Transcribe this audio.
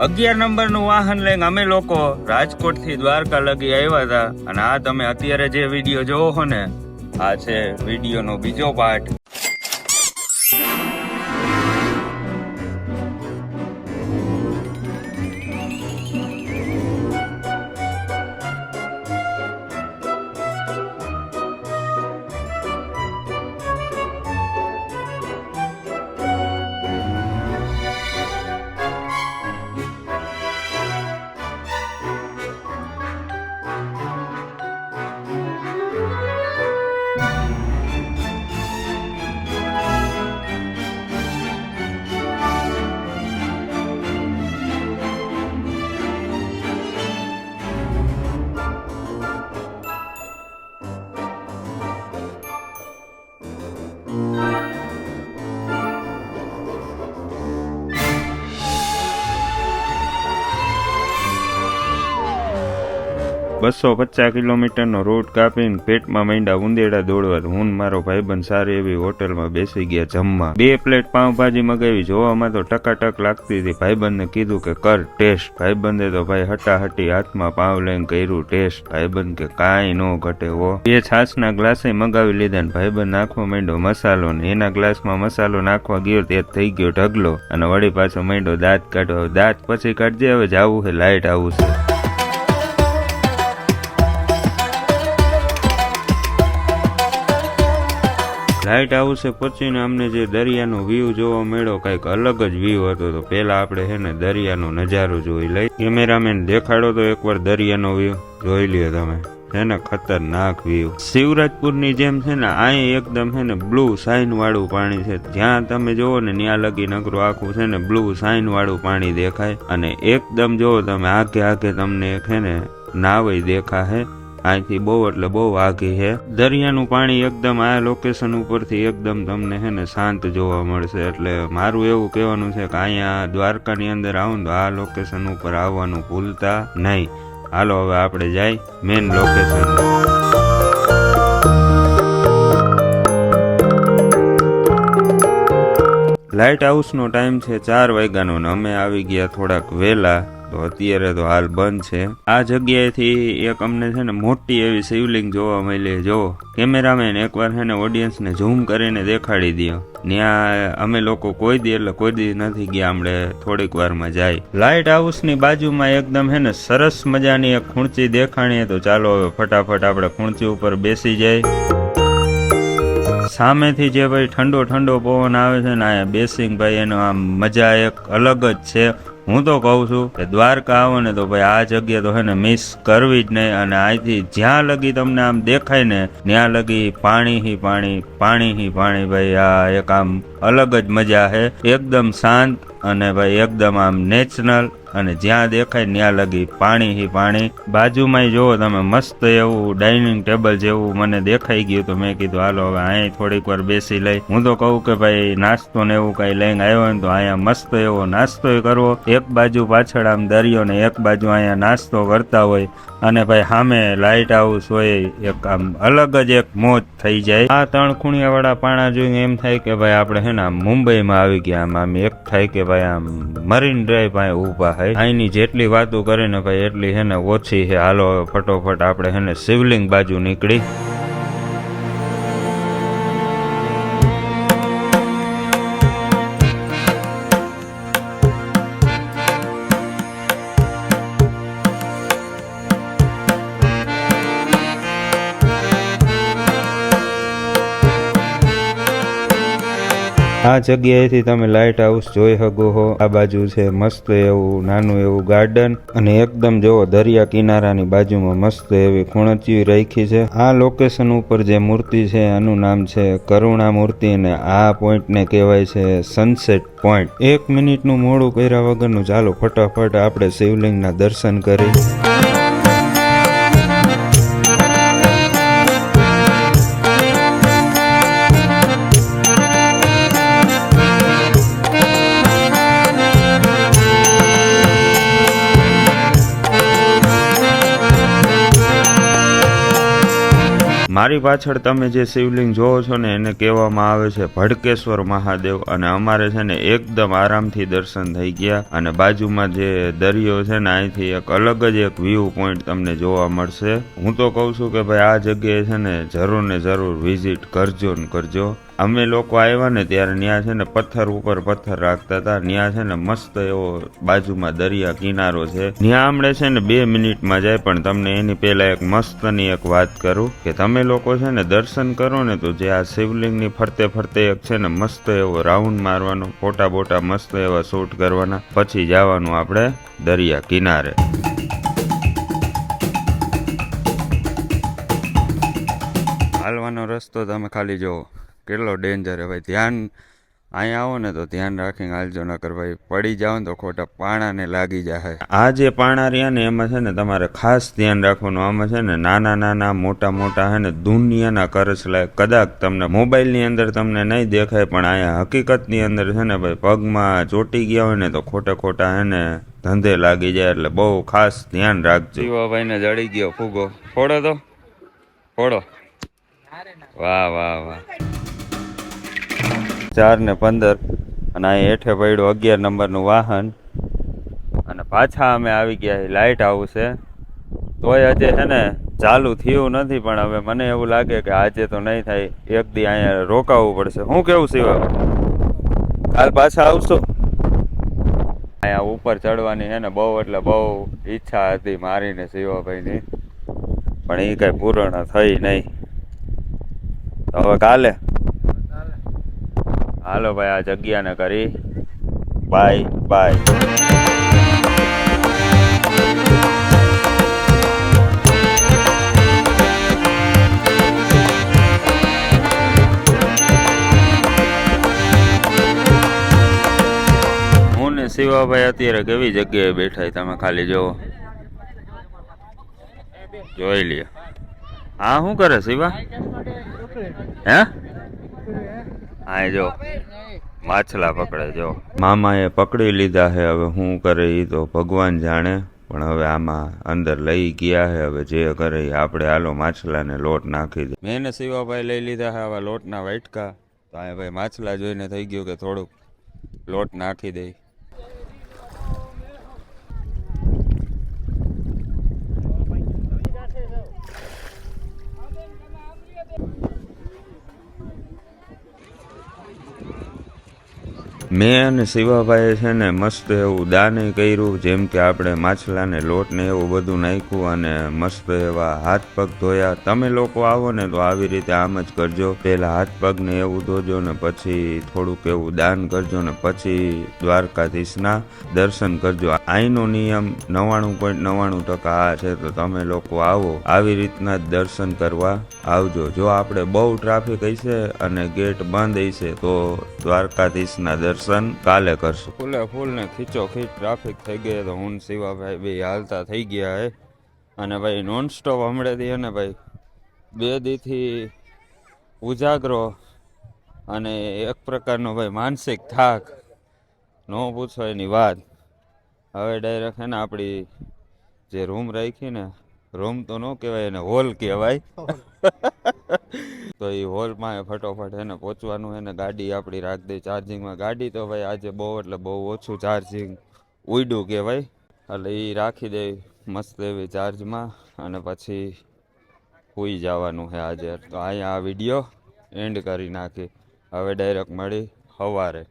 11 નંબરનું વાહન લઈને અમે લોકો રાજકોટથી દ્વારકા લગી આવ્યા હતા અને આ તમે અત્યારે જે વિડીયો જોવો છો ને આ છે વિડીયોનો બીજો પાર્ટ। બસો 50 કિલોમીટરનો રૂટ કાપીને પેટમાં માંડ્યા ઉંદેડા દોડવા। હું મારો ભાઈબંધ સારી એવી હોટલમાં બેસી ગયા જમવા। 2 પ્લેટ પાવભાજી મગાવી, જોવામાં તો ટકાટક લાગતી હતી। ભાઈબંધને કીધું કે કર ટેસ્ટ। ભાઈબંધે તો ભાઈ હટાહટી હાથમાં પાવ લઈને કર્યું ટેસ્ટ। ભાઈબંધ કે કાંઈ નો ઘટે હો। 2 છાસના ગ્લાસે મગાવી લીધા ને ભાઈબંધ નાખવા માંડ્યો મસાલો ને એના ગ્લાસમાં મસાલો નાખવા ગયો તે થઈ ગયો ઢગલો અને વળી પાછો માંડ્યો દાંત કાઢવા। દાંત પછી કાઢજે, હવે જાવું છે લાઈટ આવું છે। લાઇટ હાઉસે પહોંચીને અમને જે દરિયાનો વ્યૂ જોવા મળ્યો કંઈક અલગ જ વ્યૂ હતો। તો પેલા આપણે છે ને દરિયાનો નજારો જોઈ લઈ। કેમેરામેન દેખાડો તો એકવાર દરિયાનો વ્યૂ જોઈ લ્યો તમે, છે ને ખતરનાક વ્યૂ। શિવરાજપુરની જેમ છે ને અહીં એકદમ છે ને બ્લુ સાઇન વાળું પાણી છે। જ્યાં તમે જોવો ને ત્યાં લગી નકરું આખું છે ને બ્લુ સાઇન વાળું પાણી દેખાય અને એકદમ જોવો તમે આગે તમને છે ને નાવય દેખાય। અહીંથી બહુ એટલે બહુ આઘી છે। દરિયાનું પાણી એકદમ આ લોકેશન ઉપરથી એકદમ તમને છે ને શાંત જોવા મળશે। એટલે મારું એવું કહેવાનું છે કે અહીંયા દ્વારકાની અંદર આવું તો આ લોકેશન ઉપર આવવાનું ભૂલતા નહીં। હાલો હવે આપણે જાય મેન લોકેશન। લાઇટ હાઉસનો ટાઈમ છે 4 વાગ્યાનો ને અમે આવી ગયા થોડાક વહેલા। તો અત્યારે તો હાલ બંધ છે। આ જગ્યાએથી એક અમને છે ને મોટી એવી શિવલિંગ જોવા મળી। જો કેમેરામેન એકવાર છે ને ઓડિયન્સને ઝૂમ કરીને દેખાડી દો। ત્યાં અમે લોકો કોઈ દી નથી ગયા, આપણે થોડીક વારમાં જાય। લાઇટ હાઉસની બાજુમાં એકદમ છે ને સરસ મજાની એક ખૂણચી દેખાણી। તો ચાલો હવે ફટાફટ આપણે ખૂણચી ઉપર બેસી જાય। સામેથી જે ભાઈ ઠંડો ઠંડો પવન આવે છે ને અહીંયા બેસીને ભાઈ એનો આમ મજા એક અલગ જ છે। હું તો કહું છું કે દ્વારકા આવો ને તો ભાઈ આ જગ્યા તો હે ને મિસ કરવી જ નહીં। અને અહીંથી જ્યાં લગી તમને આમ દેખાય ને ત્યાં લગી પાણી ભાઈ આ એક આમ અલગ જ મજા છે। એકદમ શાંત અને ભાઈ એકદમ આમ નેચરલ અને જ્યાં દેખાય ત્યાં લગી પાણી। બાજુમાં જોવો તમે મસ્ત એવું ડાઇનિંગ ટેબલ જેવું મને દેખાઈ ગયું। તો મેં કીધું હાલો હવે અહીં થોડીક વાર બેસી લઈ। હું તો કહું કે ભાઈ નાસ્તો ને એવું કઈ લઈને આવ્યો ને તો અહીંયા મસ્ત એવો નાસ્તો કરવો। એક બાજુ પાછળ આમ દરિયો ને એક બાજુ અહીંયા નાસ્તો કરતા હોય અને ભાઈ સામે લાઇટ હાઉસ હોય, એક આમ અલગ જ એક મોજ થઈ જાય। આ 3 ખૂણિયા વાળા પાણા જોઈને એમ થાય કે ભાઈ આપણે હે ને મુંબઈમાં આવી ગયા। આમ એક થાય કે ભાઈ આમ મરીન ડ્રાઈવ અહીં ઊભા છે। અહીંની જેટલી વાતો કરે ને ભાઈ એટલી હે ને ઓછી છે। હાલો ફટોફટ આપણે હે ને શિવલિંગ બાજુ નીકળી। આ જગ્યાએથી તમે લાઇટ હાઉસ જોઈ શકો છો। આ બાજુ છે મસ્ત એવું નાનું એવું ગાર્ડન અને એકદમ જોવો દરિયા કિનારાની બાજુમાં મસ્ત એવી ખૂણચી રાખી છે। આ લોકેશન ઉપર જે મૂર્તિ છે એનું નામ છે કરુણા મૂર્તિ અને આ પોઈન્ટને કહેવાય છે સનસેટ પોઈન્ટ। 1 મિનિટનું મોડું કર્યા વગરનું ચાલો ફટાફટ આપણે શિવલિંગના દર્શન કરી। મારી પાછળ તમે જે શિવલિંગ જોવો છો ને એને કહેવામાં આવે છે ભડકેશ્વર મહાદેવ, અને અમારે છે ને એકદમ આરામથી દર્શન થઈ ગયા. અને બાજુમાં જે દરિયો છે ને અહીંથી એક અલગ જ એક વ્યૂ પોઈન્ટ તમને જોવા મળશે. હું તો કહું છું કે ભાઈ આ જગ્યાએ છે ને જરૂર વિઝિટ કરજો ને કરજો. અમે લોકો આવ્યા ને ત્યારે ત્યાં છે ને પથ્થર ઉપર પથ્થર રાખતા હતા. ત્યાં છે ને મસ્ત એવો બાજુમાં દરિયા કિનારો છે. ત્યાં હમણે છે ને 2 મિનિટમાં જાય, પણ તમને એની પહેલા એક મસ્તની એક વાત કરું કે તમે લોકો છે ને દર્શન કરો ને તો જે આ શિવલિંગની ફરતે ફરતે એક છે ને મસ્ત એવો રાઉન્ડ મારવાનો, ફોટા બોટા મસ્ત એવા શૂટ કરવાના, પછી જવાનું આપણે દરિયા કિનારે. હાલવાનો રસ્તો તમે ખાલી જોવો કેટલો ડેન્જર હે ભાઈ. ધ્યાન અહીંયા આવો ને તો ધ્યાન રાખીને હાલજો, નકર ભાઈ પડી જાઓ ને તો ખોટા પાણાને લાગી જાય. આ જે પાણા રહ્યા ને એમાં છે ને તમારે ખાસ ધ્યાન રાખવાનું. આમાં છે ને નાના મોટા હે ને દુનિયાના કરચલા. કદાચ તમને મોબાઈલની અંદર તમને નહીં દેખાય, પણ અહીંયા હકીકતની અંદર છે ને ભાઈ પગમાં ચોટી ગયા હોય ને તો ખોટા હે ને ધંધે લાગી જાય. એટલે બહુ ખાસ ધ્યાન રાખજો. શિવાભાઈને જડી ગયો ફૂગો. ફોડો તો ફોડો. વાહ 4:15 અને અહીં હેઠે પડ્યું 11 નંબરનું વાહન. અને પાછા અમે આવી ગયા લાઇટ હાઉસે. તોય હજે છે ને ચાલુ થયું નથી, પણ હવે મને એવું લાગે કે આજે તો નહીં થાય, એક દી અહીંયા રોકાવું પડશે. શું કેવું શિવા? કાલ પાછા આવશો? અહીંયા ઉપર ચડવાની છે ને બહુ એટલે બહુ ઈચ્છા હતી મારીને શિવાભાઈની, પણ એ કઈ પૂર્ણ થઈ નહીં. હવે કાલે હાલો ભાઈ આ જગ્યાને કરી બાય. હું ને શિવાભાઈ અત્યારે કેવી જગ્યાએ બેઠા તમે ખાલી જોવો, જોઈ લ્યો. હા શું કરે શિવા? હે હા જો માછલા પકડે. જો મામાએ પકડી લીધા છે, હવે શું કરે એ તો ભગવાન જાણે, પણ હવે આમાં અંદર લઈ ગયા છે. હવે જે કરે આપણે હાલો માછલાને લોટ નાખી દે. મેં ને શિવાભાઈ લઈ લીધા છે આવા લોટના વાટકા. તો આ ભાઈ માછલા જોઈને થઈ ગયું કે થોડુંક લોટ નાખી દે. મેં અને શિવાભાઈએ છે ને મસ્ત એવું દાન કર્યું, જેમ કે આપણે માછલાને લોટ ને એવું બધું નાખ્યું અને મસ્ત એવા હાથ પગ ધોયા. તમે લોકો આવો ને તો આવી રીતે આમ જ કરજો. પહેલા હાથ પગ ને એવું ધોજો ને પછી થોડુંક એવું દાન કરજો ને પછી દ્વારકાધીશના દર્શન કરજો. અહીંનો નિયમ 99.99% આ છે. તો તમે લોકો આવો, આવી રીતના જ દર્શન કરવા આવજો. જો આપણે બહુ ટ્રાફિક હશે અને ગેટ બંધ હશે તો દ્વારકાધીશના દર્શન કાલે કરશું. ફૂલ ને ખીચો ખીચ ટ્રાફિક થઈ ગઈ. તો હું શિવાભાઈ બે હાલતા થઈ ગયા હે. અને ભાઈ નોનસ્ટોપ હમણાંથી ને ભાઈ 2 દીથી ઉજાગરો અને એક પ્રકારનો ભાઈ માનસિક થાક ન પૂછો એની વાત. હવે ડાયરેક્ટ છે ને આપણી જે રૂમ રાખી ને, રૂમ તો ન કહેવાય એને હોલ કહેવાય. તો એ હોલમાં ફટોફટ એને પહોંચવાનું. એને ગાડી આપણી રાખી દઈ ચાર્જિંગમાં. ગાડી તો ભાઈ આજે બહુ એટલે બહુ ઓછું ચાર્જિંગ ઉડ્યું કહેવાય, એટલે એ રાખી દે મસ્ત એવી ચાર્જમાં અને પછી સૂઈ જવાનું છે આજે. તો અહીંયા આ વિડીયો એન્ડ કરી નાખી. હવે ડાયરેક્ટ મળી સવારે.